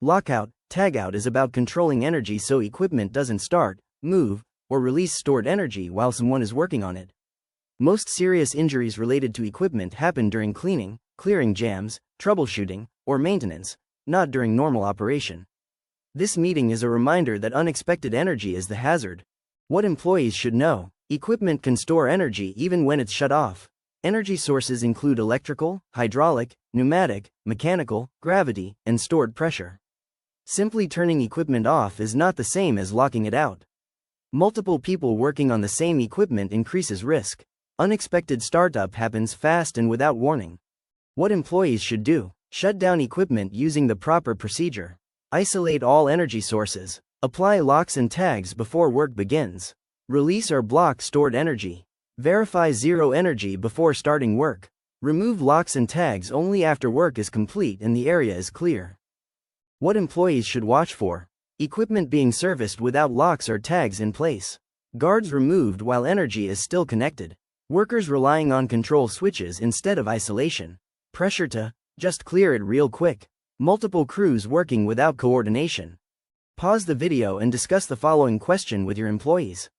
Lockout, tagout is about controlling energy so equipment doesn't start, move, or release stored energy while someone is working on it. Most serious injuries related to equipment happen during cleaning, clearing jams, troubleshooting, or maintenance, not during normal operation. This meeting is a reminder that unexpected energy is the hazard. What employees should know: equipment can store energy even when it's shut off. Energy sources include electrical, hydraulic, pneumatic, mechanical, gravity, and stored pressure. Simply turning equipment off is not the same as locking it out. Multiple people working on the same equipment increases risk. Unexpected startup happens fast and without warning. What employees should do: shut down equipment using the proper procedure. Isolate all energy sources. Apply locks and tags before work begins. Release or block stored energy. Verify zero energy before starting work. Remove locks and tags only after work is complete and the area is clear. What employees should watch for: equipment being serviced without locks or tags in place. Guards removed while energy is still connected. Workers relying on control switches instead of isolation. Pressure to just clear it real quick. Multiple crews working without coordination. Pause the video and discuss the following question with your employees.